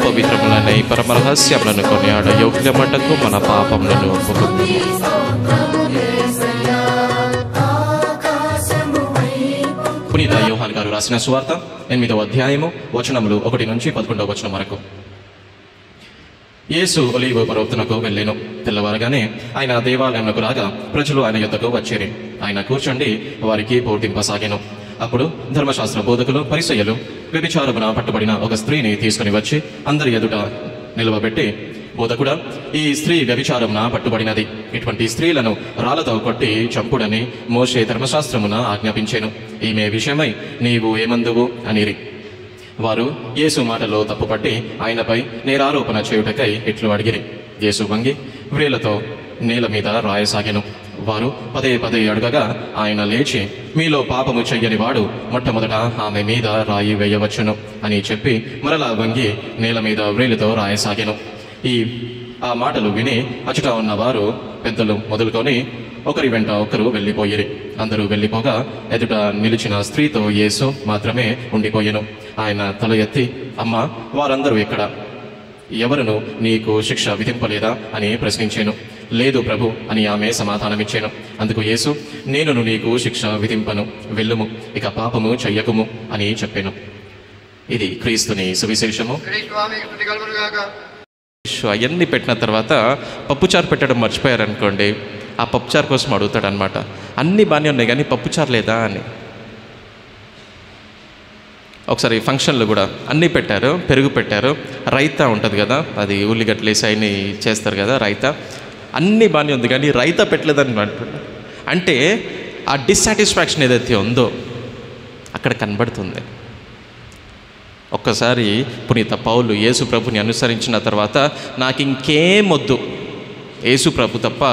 పవిత్రములైన ఈ పరమ రహస్యములను కొనియాడ యోగ్యమటకు మన పాపములను ఒప్పుకుందాము. పునీత యోహాను గారు రాసిన సువార్త 8వ అధ్యాయము వచనములు 1 నుంచి 11వ వచనం వరకు. యేసు ఒలీవ పర్వతమునకు వెళ్ళెను. తెల్లవారగానే ఆయన దేవాలయమునకు రాగా ప్రజలు ఆయన యొద్దకు వచ్చిరి. ఆయన కూర్చుండి వారికి బోధింపసాగెను. అప్పుడు ధర్మశాస్త్ర బోధకులు పరిసయ్యులు వ్యభిచారమున పట్టుబడిన ఒక స్త్రీని తీసుకుని వచ్చి అందరి ఎదుట నిలువబెట్టి, బోధకుడా, ఈ స్త్రీ వ్యభిచారమున పట్టుబడినది. ఇటువంటి స్త్రీలను రాళ్లతో కొట్టి చంపుడని మోషే ధర్మశాస్త్రమున ఆజ్ఞాపించెను. ఈమె విషయమై నీవు ఏమందువు అనిరి. వారు యేసు మాటలో తప్పుపట్టి ఆయనపై నేరారోపణ చేయుటకై ఇట్లు అడిగిరి. యేసు వంగి వ్రేళ్లతో నేల మీద రాయసాగెను. వారు పదే పదే అడగగా ఆయన లేచి, మీలో పాపము చెయ్యని వాడు మొట్టమొదట ఆమె మీద రాయి వేయవచ్చును అని చెప్పి మరలా వంగి నేల మీద వ్రేలితో రాయసాగెను. ఆ మాటలు విని అచుట ఉన్న వారు పెద్దలు మొదలుకొని ఒకరి వెంట ఒకరు వెళ్ళిపోయిరి. అందరూ వెళ్ళిపోగా ఎదుట నిలిచిన స్త్రీతో యేసు మాత్రమే ఉండిపోయెను. ఆయన తల ఎత్తి, అమ్మా, వారందరూ ఎక్కడ? ఎవరును నీకు శిక్ష విధింపలేదా అని ప్రశ్నించాను. లేదు ప్రభు అని ఆమె సమాధానమిచ్చాను. అందుకు యేసు, నేనును నీకు శిక్ష విధింపను, వెళ్ళుము, ఇక పాపము చెయ్యకుము అని చెప్పాను. ఇది క్రీస్తుని సువిశేషము. అవన్నీ పెట్టిన తర్వాత పప్పుచారు పెట్టడం మర్చిపోయారనుకోండి, ఆ పప్పుచారు కోసం అడుగుతాడు అనమాట. అన్నీ బాగానే ఉన్నాయి కానీ పప్పుచారు లేదా అని. ఒకసారి ఫంక్షన్లు కూడా అన్నీ పెట్టారు, పెరుగు పెట్టారు, రైతా ఉంటుంది కదా, అది ఉల్లిగడ్డలు వేసి అన్నీ చేస్తారు కదా రైతా, అన్నీ బాగానే ఉంది కానీ రైతా పెట్టలేదని అంటున్నాడు. అంటే ఆ డిస్సాటిస్ఫాక్షన్ ఏదైతే ఉందో అక్కడ కనబడుతుంది. ఒక్కసారి పునీత పౌలు యేసు ప్రభుని అనుసరించిన తర్వాత నాకు ఇంకేం వద్దు, యేసు ప్రభు తప్ప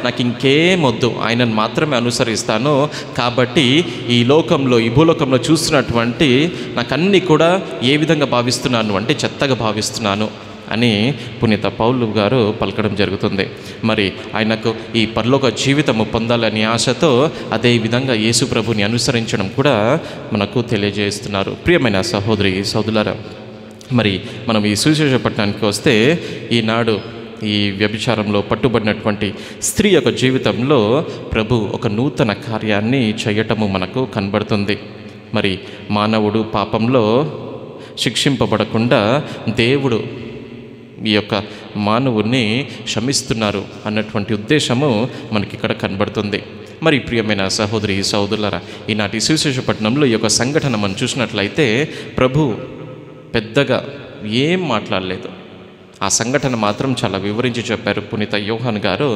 నాకు ఇంకేం వద్దు, ఆయనను మాత్రమే అనుసరిస్తాను, కాబట్టి ఈ లోకంలో, ఈ భూలోకంలో చూస్తున్నటువంటి నాకు అన్నీ కూడా ఏ విధంగా భావిస్తున్నాను అంటే చెత్తగా భావిస్తున్నాను అని పునీత పౌలు గారు పలకడం జరుగుతుంది. మరి ఆయనకు ఈ పరలోక జీవితము పొందాలని ఆశతో అదే విధంగా యేసు ప్రభుని అనుసరించడం కూడా మనకు తెలియజేస్తున్నారు. ప్రియమైన సహోదరి సోదరులారా, మరి మనం ఈ సువిశేష పట్టణానికి వస్తే ఈనాడు ఈ వ్యభిచారంలో పట్టుబడినటువంటి స్త్రీ యొక్క జీవితంలో ప్రభు ఒక నూతన కార్యాన్ని చేయటము మనకు కనబడుతుంది. మరి మానవుడు పాపంలో శిక్షింపబడకుండా దేవుడు ఈ యొక్క మానవుడిని క్షమిస్తున్నారు అన్నటువంటి ఉద్దేశము మనకి ఇక్కడ కనబడుతుంది. మరి ప్రియమైన సహోదరి సహోదరులారా, ఈనాటి సువిశేష పట్టణంలో ఈ యొక్క సంఘటన మనం చూసినట్లయితే ప్రభు పెద్దగా ఏం మాట్లాడలేదు. ఆ సంఘటన మాత్రం చాలా వివరించి చెప్పారు పునీత యోహాను గారు.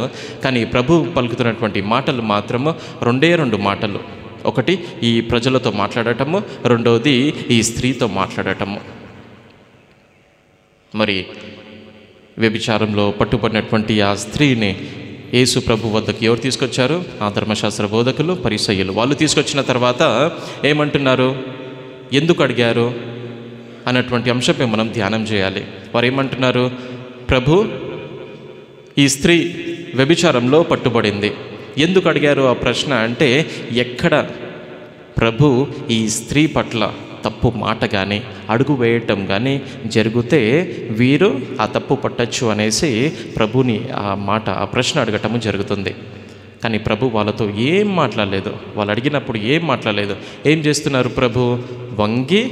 కానీ ప్రభు పలుకుతున్నటువంటి మాటలు మాత్రము రెండు మాటలు. ఒకటి ఈ ప్రజలతో మాట్లాడటము, రెండవది ఈ స్త్రీతో మాట్లాడటము. మరి వ్యభిచారంలో పట్టుబడినటువంటి ఆ స్త్రీని యేసు ప్రభు వద్దకు ఎవరు తీసుకొచ్చారు? ఆ ధర్మశాస్త్ర బోధకులు, పరిసయ్యులు. వాళ్ళు తీసుకొచ్చిన తర్వాత ఏమంటున్నారు, ఎందుకు అడిగారు అన్నటువంటి అంశంపై మనం ధ్యానం చేయాలి. వారు ఏమంటున్నారు, ప్రభు, ఈ స్త్రీ వ్యభిచారంలో పట్టుబడింది, ఎందుకు అడిగారు ఆ ప్రశ్న అంటే, ఎక్కడ ప్రభు ఈ స్త్రీ పట్ల తప్పు మాట కానీ అడుగు వేయటం కానీ జరిగితే వీరు ఆ తప్పు పట్టచ్చు అనేసి ప్రభుని ఆ ప్రశ్న అడగటము జరుగుతుంది. కానీ ప్రభు వాళ్ళతో ఏం మాట్లాడలేదు. వాళ్ళు అడిగినప్పుడు ఏం మాట్లాడలేదు. ఏం చేస్తున్నారు? ప్రభు వంగి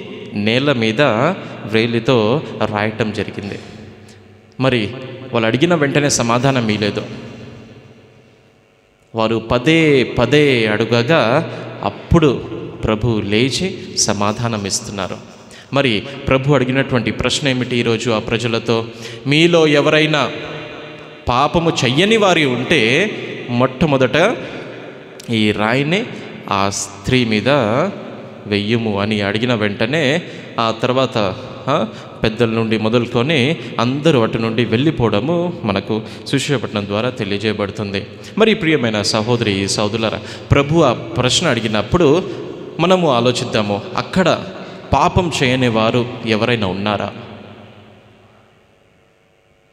నేల మీద వ్రేలితో రాయటం జరిగింది. మరి వాళ్ళు అడిగిన వెంటనే సమాధానం ఇవ్వలేదు. వారు పదే పదే అడుగగా అప్పుడు ప్రభు లేచి సమాధానం ఇస్తున్నారు. మరి ప్రభు అడిగినటువంటి ప్రశ్న ఏమిటి ఈరోజు ఆ ప్రజలతో? మీలో ఎవరైనా పాపము చెయ్యని వారి ఉంటే మొట్టమొదట ఈ రాయిని ఆ స్త్రీ మీద వెయ్యము అని అడిగిన వెంటనే ఆ తర్వాత పెద్దల నుండి మొదలుకొని అందరూ అటు నుండి వెళ్ళిపోవడము మనకు సువిశేషపట్నం ద్వారా తెలియజేయబడుతుంది. మరి ప్రియమైన సహోదరి సహోదరులారా, ప్రభు ఆ ప్రశ్న అడిగినప్పుడు మనము ఆలోచిద్దాము, అక్కడ పాపం చేయని వారు ఎవరైనా ఉన్నారా?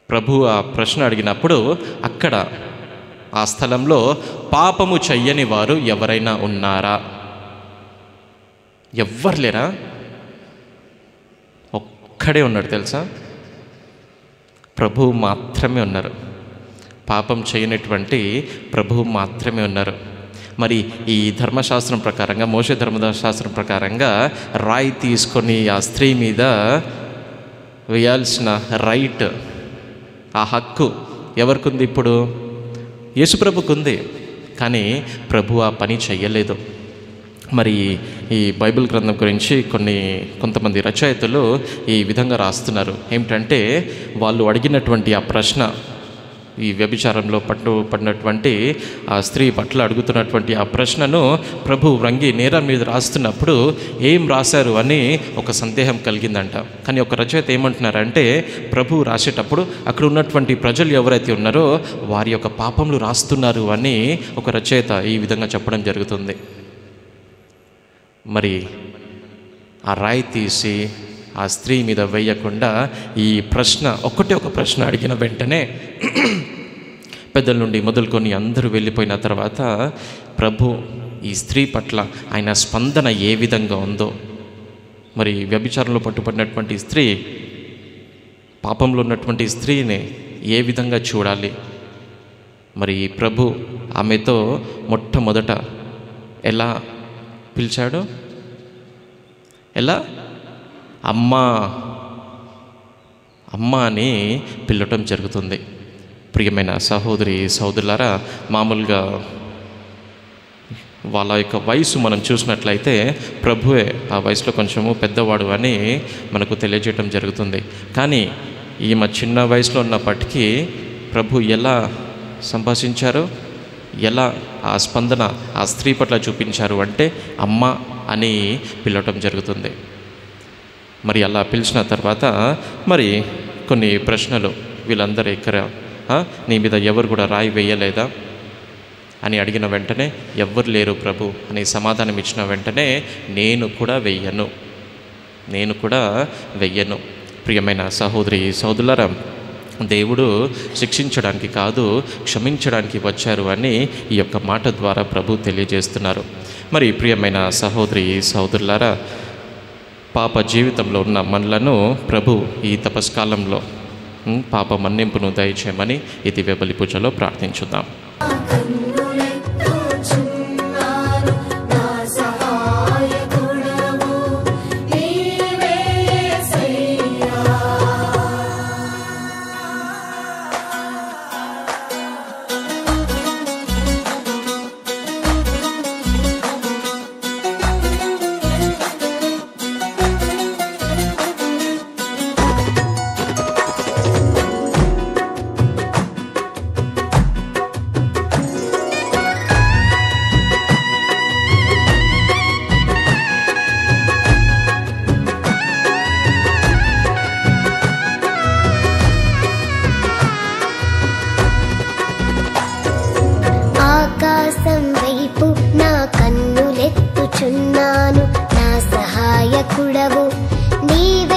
ప్రభు ఆ ప్రశ్న అడిగినప్పుడు అక్కడ ఆ స్థలంలో పాపము చెయ్యని వారు ఎవరైనా ఉన్నారా? ఎవ్వరు లేరా? ఒక్కడే ఉన్నాడు తెలుసా? ప్రభువు మాత్రమే ఉన్నారు. పాపం చేయనటువంటి ప్రభువు మాత్రమే ఉన్నారు. మరి ఈ ధర్మశాస్త్రం ప్రకారంగా, మోషే ధర్మశాస్త్రం ప్రకారంగా రాయి తీసుకొని ఆ స్త్రీ మీద వేయాల్సిన రైట్, ఆ హక్కు ఎవరికి ఉంది? ఇప్పుడు యేసుప్రభుకు ఉంది. కానీ ప్రభు ఆ పని చెయ్యలేదు. మరి ఈ బైబిల్ గ్రంథం గురించి కొంతమంది రచయితలు ఈ విధంగా రాస్తున్నారు. ఏమిటంటే, వాళ్ళు అడిగినటువంటి ఆ ప్రశ్న, ఈ వ్యభిచారంలో పడినటువంటి ఆ స్త్రీ పట్ల అడుగుతున్నటువంటి ఆ ప్రశ్నను ప్రభు వ్రంగి నేరం మీద రాస్తున్నప్పుడు ఏం రాశారు అని ఒక సందేహం కలిగిందంట. కానీ ఒక రచయిత ఏమంటున్నారంటే, ప్రభు రాసేటప్పుడు అక్కడ ఉన్నటువంటి ప్రజలు ఎవరైతే ఉన్నారో వారి యొక్క పాపములు రాస్తున్నారు అని ఒక రచయిత ఈ విధంగా చెప్పడం జరుగుతుంది. మరి ఆ రాయి తీసి ఆ స్త్రీ మీద వేయకుండా ఈ ప్రశ్న, ఒక ప్రశ్న అడిగిన వెంటనే పెద్దల నుండి మొదలుకొని అందరూ వెళ్ళిపోయిన తర్వాత ప్రభు ఈ స్త్రీ పట్ల ఆయన స్పందన ఏ విధంగా ఉందో, మరి వ్యభిచారంలో పట్టుబడినటువంటి స్త్రీ, పాపంలో ఉన్నటువంటి స్త్రీని ఏ విధంగా చూడాలి, మరి ప్రభు ఆమెతో మొట్టమొదట ఎలా పిలిచాడు? ఎలా? అమ్మా అమ్మ అని పిలవటం జరుగుతుంది. ప్రియమైన సహోదరి సహోదరులారా, మామూలుగా వాళ్ళ యొక్క వయసు మనం చూసినట్లయితే ప్రభువే ఆ వయసులో కొంచెము పెద్దవాడు అని మనకు తెలియజేయటం జరుగుతుంది. కానీ ఈమె చిన్న వయసులో ఉన్నప్పటికీ ప్రభు ఎలా సంభాషించారు, ఎలా ఆ స్పందన ఆ స్త్రీ పట్ల చూపించారు అంటే అమ్మ అని పిలవటం జరుగుతుంది. మరి అలా పిలిచిన తర్వాత మరి కొన్ని ప్రశ్నలు, వీళ్ళందరూ ఇక్కడ నీ మీద ఎవరు కూడా రాయి వేయలేదా అని అడిగిన వెంటనే ఎవ్వరు లేరు ప్రభు అని సమాధానం ఇచ్చిన వెంటనే నేను కూడా వెయ్యను. ప్రియమైన సహోదరి సహోదరులారా, దేవుడు శిక్షించడానికి కాదు క్షమించడానికి వచ్చారు అని ఈ యొక్క మాట ద్వారా ప్రభు తెలియజేస్తున్నారు. మరి ప్రియమైన సహోదరి సహోదరులారా, పాప జీవితంలో ఉన్న మనలను ప్రభు ఈ తపస్కాలంలో పాప మన్నింపును దయచేయమని ఈ దివ్య బలి పూజలో ప్రార్థించుదాం. ఆకాశం వైపు నా కన్నులెత్తుచున్నాను, నా సహాయకుడవు నీవే.